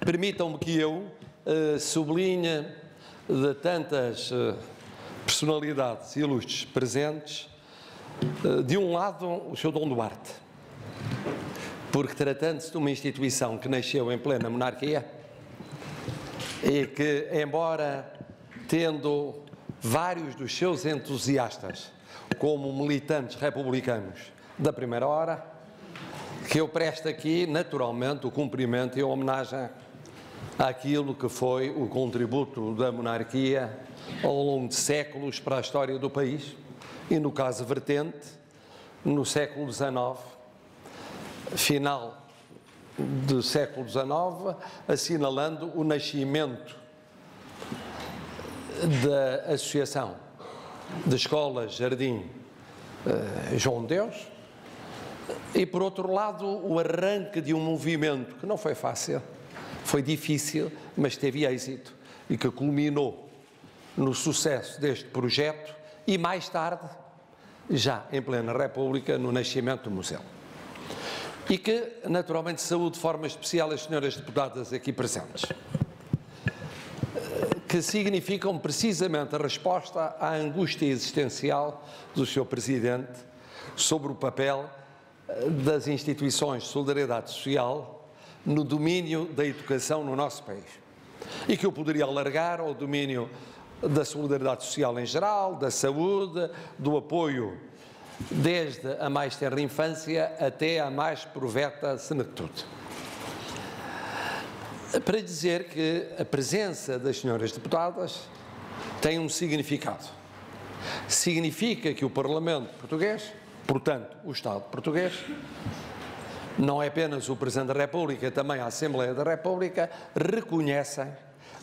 Permitam-me que eu sublinhe de tantas personalidades ilustres presentes, de um lado, o Sr. Dom Duarte, porque tratando-se de uma instituição que nasceu em plena monarquia e que, embora tendo vários dos seus entusiastas como militantes republicanos da primeira hora, que eu presto aqui, naturalmente, o cumprimento e a homenagem àquilo que foi o contributo da monarquia ao longo de séculos para a história do país e, no caso vertente, no século XIX, final do século XIX, assinalando o nascimento da Associação de Escolas Jardim João de Deus e, por outro lado, o arranque de um movimento que não foi fácil, foi difícil, mas teve êxito e que culminou no sucesso deste projeto e, mais tarde, já em plena República, no nascimento do museu. E que, naturalmente, saúdo de forma especial as senhoras deputadas aqui presentes, que significam precisamente a resposta à angústia existencial do Sr. Presidente sobre o papel das instituições de solidariedade social no domínio da educação no nosso país. E que eu poderia alargar ao domínio da solidariedade social em geral, da saúde, do apoio desde a mais tenra infância até a mais proveta senectude. Para dizer que a presença das senhoras deputadas tem um significado. Significa que o Parlamento português, portanto, o Estado português, não é apenas o Presidente da República, também a Assembleia da República, reconhecem,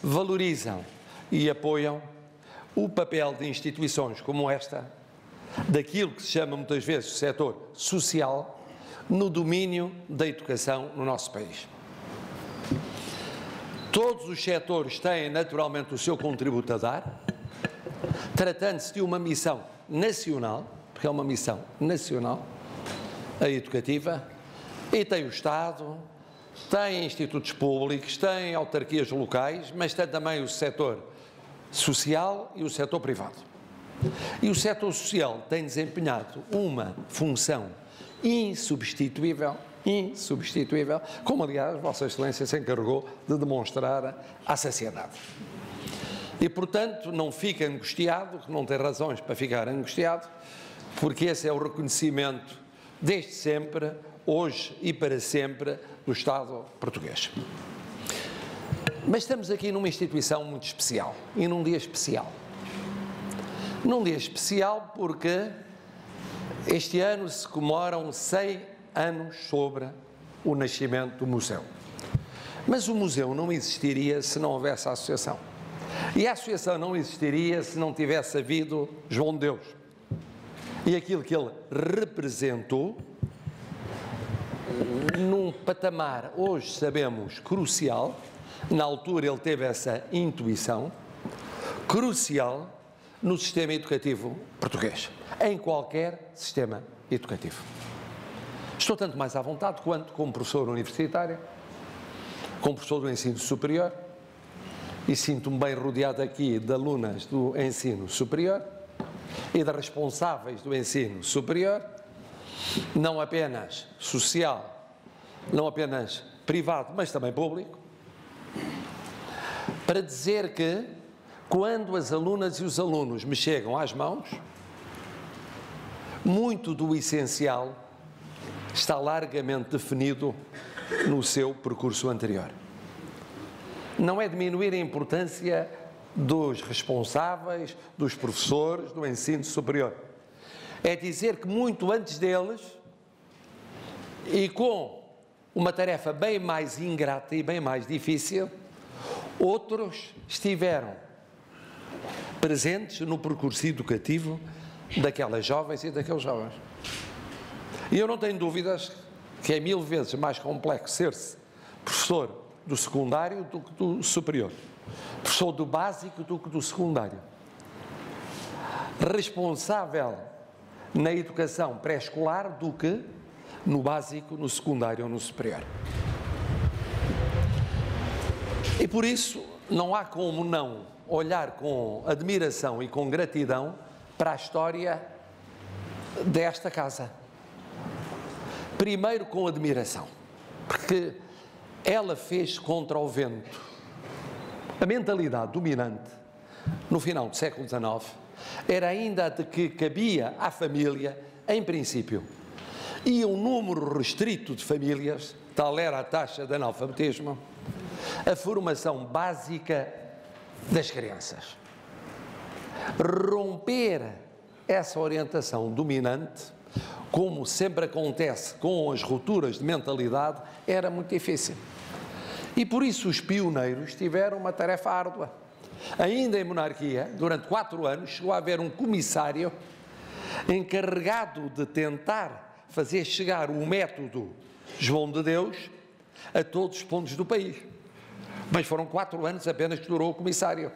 valorizam e apoiam o papel de instituições como esta, daquilo que se chama muitas vezes o setor social, no domínio da educação no nosso país. Todos os setores têm naturalmente o seu contributo a dar, tratando-se de uma missão nacional, porque é uma missão nacional, a educativa, e tem o Estado, tem institutos públicos, tem autarquias locais, mas tem também o setor social e o setor privado. E o setor social tem desempenhado uma função insubstituível, como aliás Vossa Excelência se encarregou de demonstrar à sociedade. E, portanto, não fica angustiado, não tem razões para ficar angustiado, porque esse é o reconhecimento desde sempre, hoje e para sempre, do Estado português. Mas estamos aqui numa instituição muito especial e num dia especial. Num dia especial porque este ano se comemoram 100 anos sobre o nascimento do museu. Mas o museu não existiria se não houvesse a associação. E a associação não existiria se não tivesse havido João de Deus. E aquilo que ele representou num patamar, hoje sabemos, crucial. Na altura ele teve essa intuição crucial no sistema educativo português, em qualquer sistema educativo. Estou tanto mais à vontade quanto como professor universitário, como professor do ensino superior, e sinto-me bem rodeado aqui de alunas do ensino superior e de responsáveis do ensino superior, não apenas social, não apenas privado, mas também público, para dizer que, quando as alunas e os alunos me chegam às mãos, muito do essencial está largamente definido no seu percurso anterior. Não é diminuir a importância dos responsáveis, dos professores do ensino superior. É dizer que muito antes deles, e com uma tarefa bem mais ingrata e bem mais difícil, outros estiveram presentes no percurso educativo daquelas jovens e daqueles jovens. E eu não tenho dúvidas que é 1000 vezes mais complexo ser-se professor do secundário do que do superior, professor do básico do que do secundário, responsável na educação pré-escolar do que no básico, no secundário ou no superior. E por isso não há como não olhar com admiração e com gratidão para a história desta casa. Primeiro com admiração, porque ela fez contra o vento. A mentalidade dominante no final do século XIX era ainda a de que cabia à família, em princípio, e um número restrito de famílias, tal era a taxa de analfabetismo, a formação básica das crianças. Romper essa orientação dominante, como sempre acontece com as rupturas de mentalidade, era muito difícil. E por isso os pioneiros tiveram uma tarefa árdua. Ainda em monarquia, durante 4 anos, chegou a haver um comissário encarregado de tentar fazer chegar o método João de Deus a todos os pontos do país. Mas foram 4 anos apenas que durou o comissário,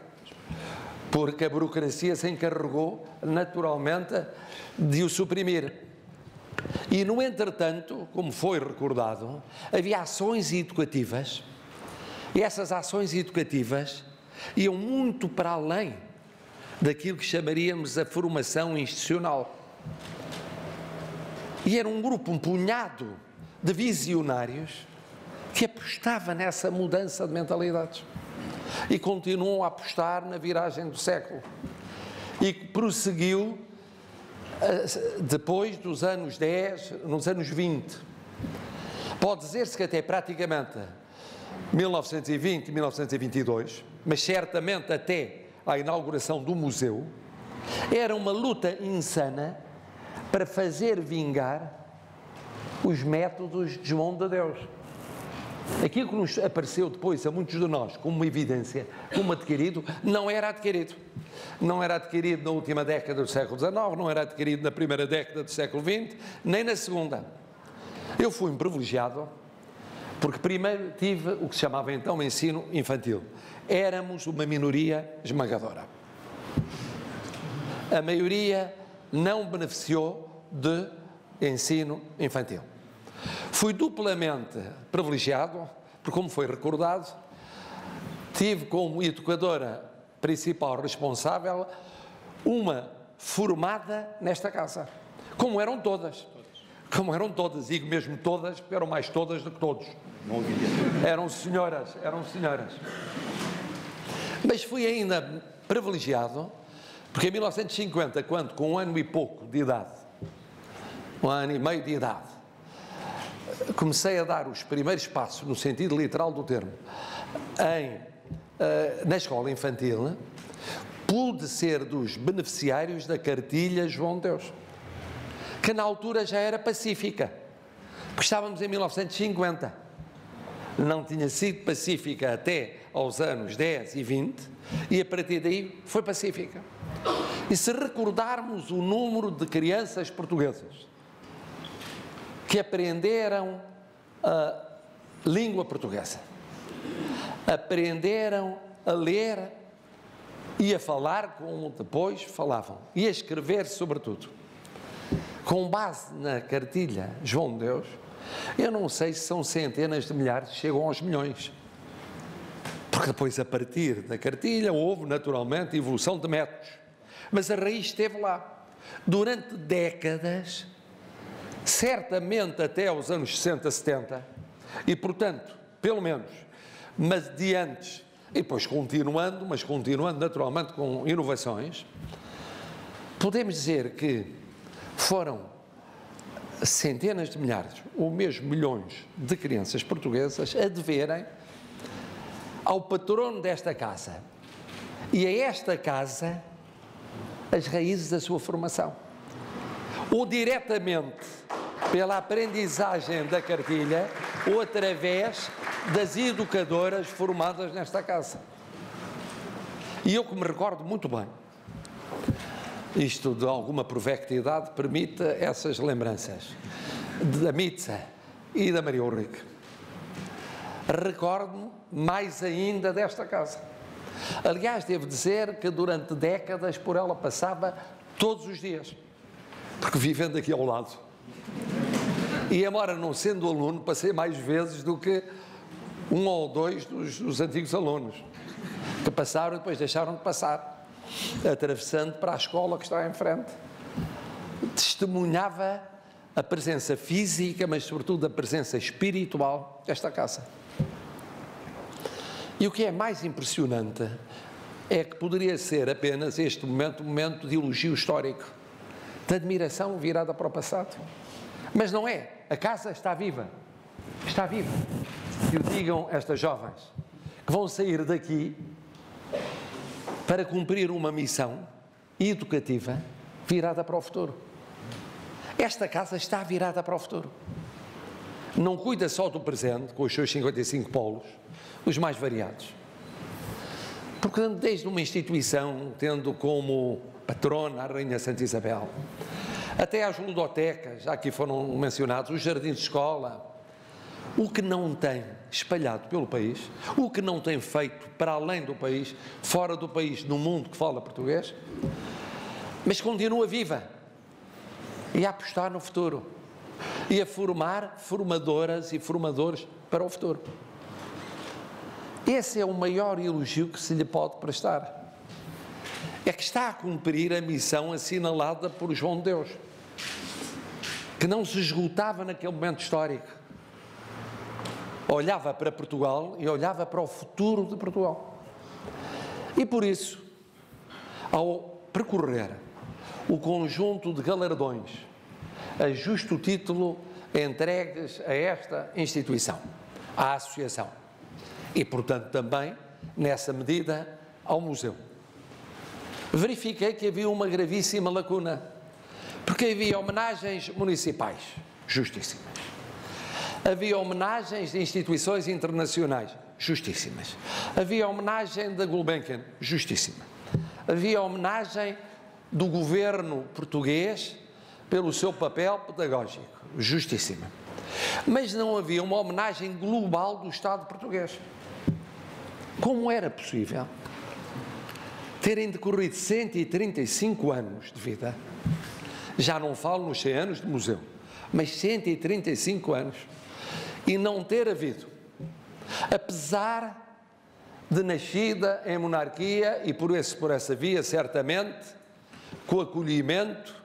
porque a burocracia se encarregou, naturalmente, de o suprimir. E, no entretanto, como foi recordado, havia ações educativas, e essas ações educativas iam muito para além daquilo que chamaríamos a formação institucional. E era um grupo, um punhado de visionários que apostava nessa mudança de mentalidades e continuam a apostar na viragem do século, e que prosseguiu depois dos anos 10, nos anos 20. Pode dizer-se que até praticamente 1920, 1922, mas certamente até à inauguração do museu, era uma luta insana para fazer vingar os métodos de João de Deus. Aquilo que nos apareceu depois a muitos de nós como uma evidência, como adquirido, não era adquirido. Não era adquirido na última década do século XIX, não era adquirido na primeira década do século XX, nem na segunda. Eu fui um privilegiado, porque primeiro tive o que se chamava então ensino infantil. Éramos uma minoria esmagadora. A maioria não beneficiou de ensino infantil. Fui duplamente privilegiado, porque, como foi recordado, tive como educadora principal responsável uma formada nesta casa, como eram todas. Como eram todas, digo mesmo todas, porque eram mais todas do que todos. Eram senhoras. Mas fui ainda privilegiado, porque em 1950, quando com 1 ano e pouco de idade, 1 ano e meio de idade, comecei a dar os primeiros passos, no sentido literal do termo, na escola infantil, pude ser dos beneficiários da cartilha João de Deus, que na altura já era pacífica, porque estávamos em 1950. Não tinha sido pacífica até aos anos 10 e 20, e a partir daí foi pacífica. E se recordarmos o número de crianças portuguesas que aprenderam a língua portuguesa, aprenderam a ler e a falar como depois falavam, e a escrever sobretudo, com base na cartilha João de Deus, eu não sei se são centenas de milhares, chegam aos milhões. Porque depois, a partir da cartilha, houve naturalmente evolução de métodos. Mas a raiz esteve lá. Durante décadas, certamente até aos anos 60, 70, e portanto, pelo menos, mas de antes, e depois continuando naturalmente com inovações, podemos dizer que foram centenas de milhares, ou mesmo milhões de crianças portuguesas a deverem ao patrono desta casa e a esta casa as raízes da sua formação, ou diretamente pela aprendizagem da cartilha ou através das educadoras formadas nesta casa. E eu que me recordo muito bem, isto de alguma provectidade permite essas lembranças, da Mitza e da Maria Ulrich. Recordo-me mais ainda desta casa. Aliás, devo dizer que durante décadas por ela passava todos os dias, porque vivendo aqui ao lado. E embora não sendo aluno, passei mais vezes do que um ou dois dos antigos alunos, que passaram e depois deixaram de passar, atravessando para a escola que está em frente. Testemunhava a presença física, mas sobretudo a presença espiritual desta casa. E o que é mais impressionante é que poderia ser apenas este momento, um momento de elogio histórico, de admiração virada para o passado. Mas não é. A casa está viva. Está viva. E o digam estas jovens, que vão sair daqui para cumprir uma missão educativa virada para o futuro. Esta casa está virada para o futuro. Não cuida só do presente, com os seus 55 polos, os mais variados. Porque desde uma instituição, tendo como patrona a Rainha Santa Isabel, até às ludotecas, já aqui foram mencionados, os jardins de escola, o que não tem espalhado pelo país, o que não tem feito para além do país, fora do país, no mundo que fala português, mas continua viva e a apostar no futuro e a formar formadoras e formadores para o futuro. Esse é o maior elogio que se lhe pode prestar. É que está a cumprir a missão assinalada por João de Deus, que não se esgotava naquele momento histórico. Olhava para Portugal e olhava para o futuro de Portugal. E por isso, ao percorrer o conjunto de galardões a justo título entregues a esta instituição, à associação, e portanto também, nessa medida, ao museu, verifiquei que havia uma gravíssima lacuna, porque havia homenagens municipais, justíssimas. Havia homenagens de instituições internacionais, justíssimas. Havia homenagem da Gulbenkian, justíssima. Havia homenagem do governo português pelo seu papel pedagógico, justíssima. Mas não havia uma homenagem global do Estado português. Como era possível terem decorrido 135 anos de vida, já não falo nos 100 anos de museu, mas 135 anos, e não ter havido, apesar de nascida em monarquia e por essa via, certamente, com o acolhimento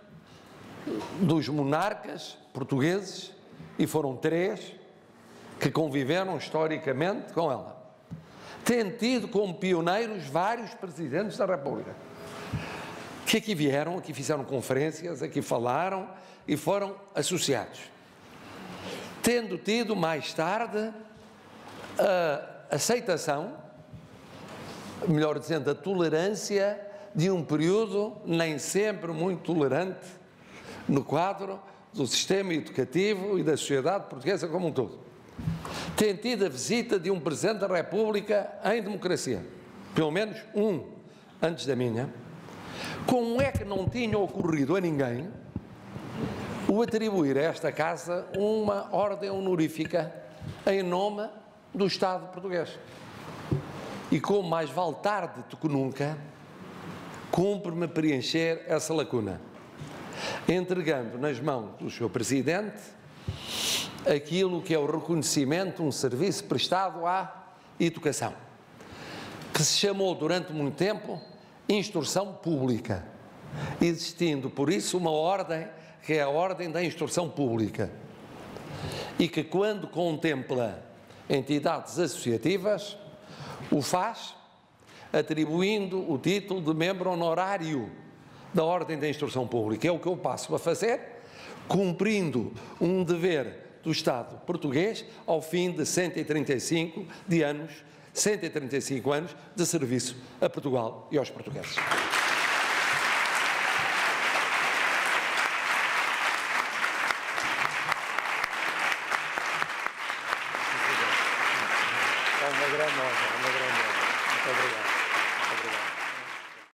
dos monarcas portugueses, e foram 3 que conviveram historicamente com ela, tendo tido como pioneiros vários presidentes da República, que aqui vieram, aqui fizeram conferências, aqui falaram e foram associados, tendo tido mais tarde a aceitação, melhor dizendo, a tolerância de um período nem sempre muito tolerante no quadro do sistema educativo e da sociedade portuguesa como um todo. Tem tido a visita de um Presidente da República em democracia, pelo menos um antes da minha. Como é que não tinha ocorrido a ninguém o atribuir a esta casa uma ordem honorífica em nome do Estado português? E como mais vale tarde do que nunca, cumpre-me preencher essa lacuna, entregando nas mãos do Sr. Presidente aquilo que é o reconhecimento, um serviço prestado à educação, que se chamou durante muito tempo instrução pública, existindo por isso uma ordem que é a ordem da instrução pública, e que quando contempla entidades associativas, o faz atribuindo o título de membro honorário da ordem da instrução pública. É o que eu passo a fazer, cumprindo um dever do Estado português ao fim de 135 anos de serviço a Portugal e aos portugueses. É uma grande honra, uma grande honra. Muito obrigado. Muito obrigado.